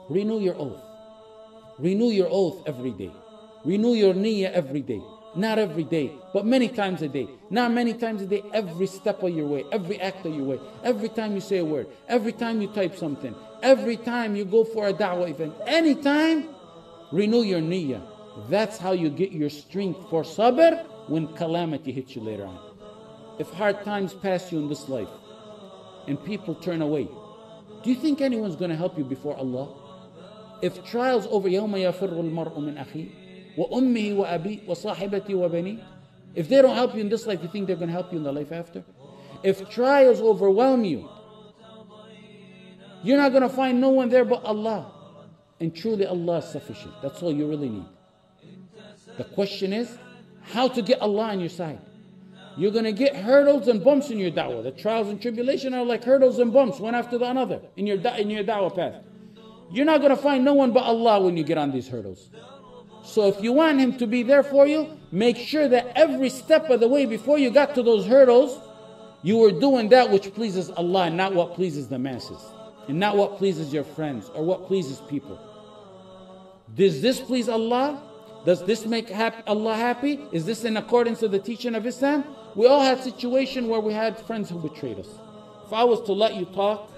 Renew your oath. Renew your oath every day. Renew your niyyah every day. Not every day, but many times a day. Not many times a day, every step of your way, every act of your way, every time you say a word, every time you type something, every time you go for a da'wah event, anytime, renew your niyyah. That's how you get your strength for sabr when calamity hits you later on. If hard times pass you in this life and people turn away, do you think anyone's going to help you before Allah? If trials over يَوْمَ يَفِرُّ الْمَرْءُ مِنْ أَخِيهِ وَأُمِّهِ وَأَبِيهِ وَصَاحِبَتِهِ وَبَنِيهِ, if they don't help you in this life, you think they're going to help you in the life after? If trials overwhelm you, you're not going to find no one there but Allah. And truly Allah is sufficient. That's all you really need. The question is how to get Allah on your side. You're going to get hurdles and bumps in your da'wah. The trials and tribulation are like hurdles and bumps, one after the another, in your da'wah path. You're not going to find no one but Allah when you get on these hurdles. So if you want Him to be there for you, make sure that every step of the way before you got to those hurdles, you were doing that which pleases Allah and not what pleases the masses. And not what pleases your friends or what pleases people. Does this please Allah? Does this make Allah happy? Is this in accordance with the teaching of Islam? We all had situations where we had friends who betrayed us. If I was to let you talk,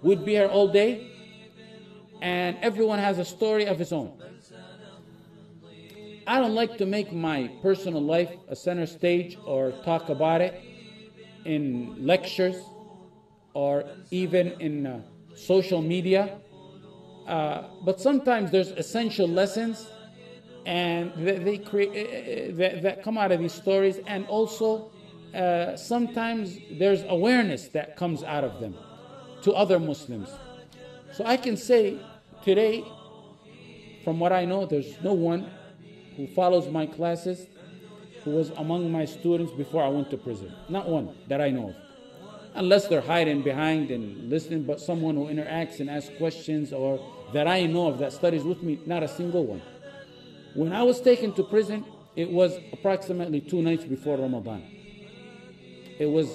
we'd be here all day. And everyone has a story of his own. I don't like to make my personal life a center stage or talk about it in lectures or even in social media. But sometimes there's essential lessons and that come out of these stories, and also sometimes there's awareness that comes out of them to other Muslims. So I can say today, from what I know, there's no one who follows my classes who was among my students before I went to prison. Not one that I know of. Unless they're hiding behind and listening, but someone who interacts and asks questions or that I know of that studies with me, not a single one. When I was taken to prison, it was approximately 2 nights before Ramadan. It was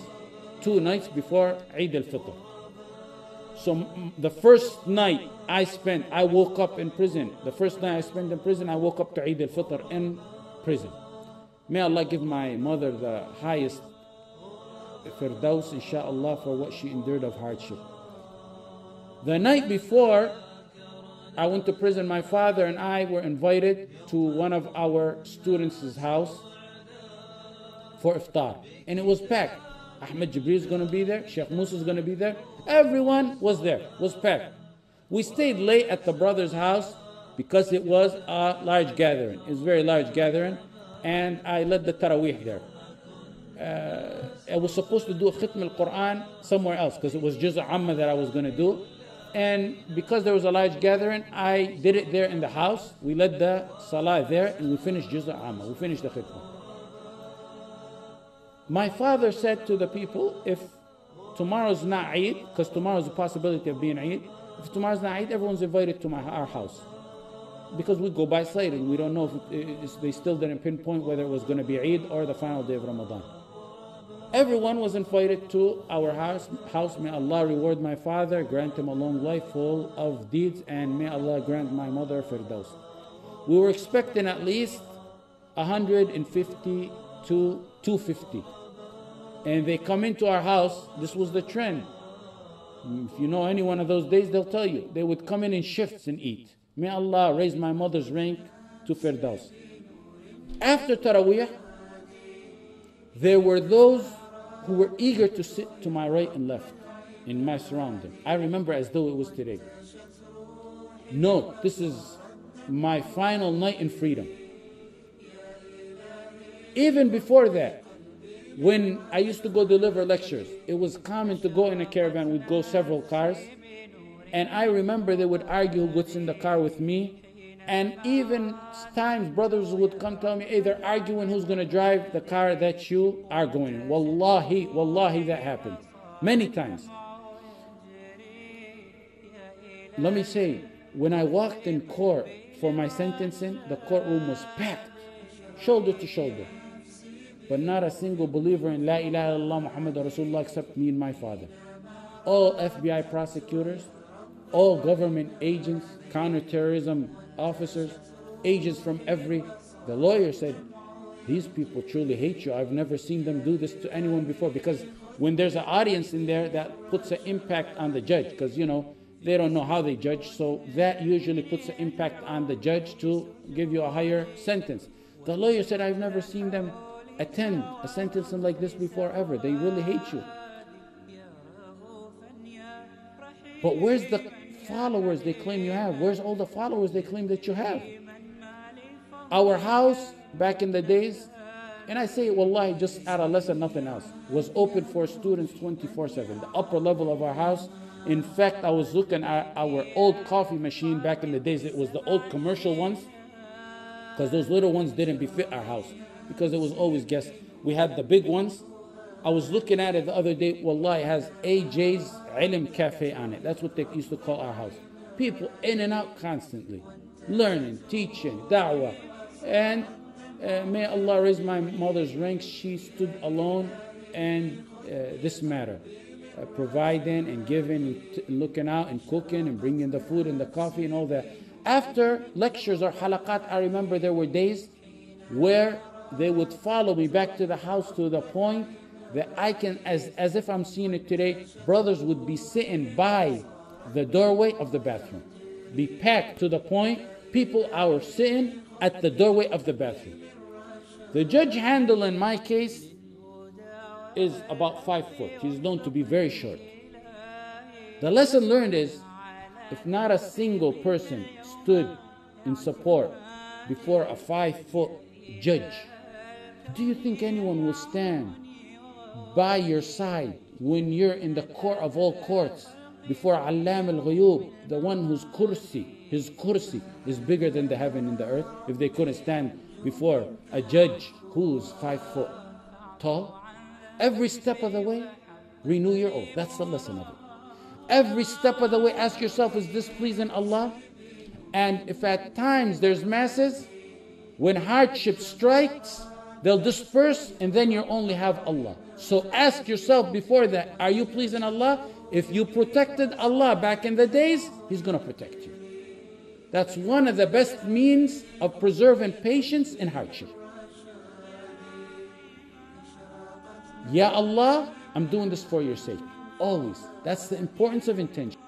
2 nights before Eid al-Fitr. So the first night I woke up in prison. The first night I spent in prison, I woke up to Eid al-Fitr in prison. May Allah give my mother the highest firdaus, inshaAllah, for what she endured of hardship. The night before I went to prison, my father and I were invited to one of our students' house for iftar. And it was packed. Ahmad Jibril is going to be there. Shaykh Musa is going to be there. Everyone was there. It was packed. We stayed late at the brother's house because it was a large gathering. It was a very large gathering. And I led the Taraweeh there. I was supposed to do a Khitm al-Quran somewhere else because it was Juz' Amma that I was going to do. And because there was a large gathering, I did it there in the house. We led the Salah there and we finished Juz' Amma. We finished the Khitm. My father said to the people, if tomorrow's not Eid, because tomorrow's a possibility of being Eid, if tomorrow's not Eid, everyone's invited to our house. Because we go by sight and we don't know if they still didn't pinpoint whether it was going to be Eid or the final day of Ramadan. Everyone was invited to our house. May Allah reward my father, grant him a long life full of deeds, and may Allah grant my mother firdaus. We were expecting at least 150 to 250. And they come into our house. This was the trend. If you know any one of those days, they'll tell you. They would come in shifts and eat. May Allah raise my mother's rank to firdaus. After Taraweeh, there were those who were eager to sit to my right and left in my surrounding. I remember as though it was today. No, this is my final night in freedom. Even before that, when I used to go deliver lectures, it was common to go in a caravan. We'd go several cars. And I remember they would argue what's in the car with me. And even times brothers would come tell me, hey, they're arguing who's going to drive the car that you are going in. Wallahi, that happened. Many times. Let me say, when I walked in court for my sentencing, the courtroom was packed, shoulder to shoulder. But not a single believer in La ilaha illallah Muhammad Rasulullah except me and my father. All FBI prosecutors, all government agents, counterterrorism officers, agents from the lawyer said, these people truly hate you. I've never seen them do this to anyone before. Because when there's an audience in there, that puts an impact on the judge, because they don't know how they judge, so that usually puts an impact on the judge to give you a higher sentence. The lawyer said, I've never seen them attend a sentencing like this before ever. They really hate you. But where's the followers they claim you have? Where's all the followers they claim that you have? Our house back in the days, and I say wallahi, just out of lesson, nothing else, was open for students 24/7. The upper level of our house. In fact, I was looking at our old coffee machine back in the days. It was the old commercial ones, because those little ones didn't befit our house, because it was always guests. We had the big ones. I was looking at it the other day. Wallahi, it has AJ's Ilm Cafe on it. That's what they used to call our house. People in and out constantly, learning, teaching, da'wah. And may Allah raise my mother's ranks. She stood alone and this matter. Providing and giving, and looking out and cooking and bringing the food and the coffee and all that. After lectures or halaqat, I remember there were days where they would follow me back to the house to the point that I can, as if I'm seeing it today, brothers would be sitting by the doorway of the bathroom. Be packed to the point, people are sitting at the doorway of the bathroom. The judge handle in my case is about 5 foot. He's known to be very short. The lesson learned is, if not a single person stood in support before a 5-foot judge, do you think anyone will stand by your side when you're in the court of all courts before Allam al-Ghuyub, the one whose his kursi is bigger than the heaven and the earth? If they couldn't stand before a judge who's 5 foot tall, every step of the way, renew your oath. That's the lesson of it. Every step of the way, ask yourself, is this pleasing Allah? And if at times there's masses, when hardship strikes, they'll disperse, and then you only have Allah. So ask yourself before that, are you pleasing Allah? If you protected Allah back in the days, He's going to protect you. That's one of the best means of preserving patience in hardship. Ya Allah, I'm doing this for your sake. Always. That's the importance of intention.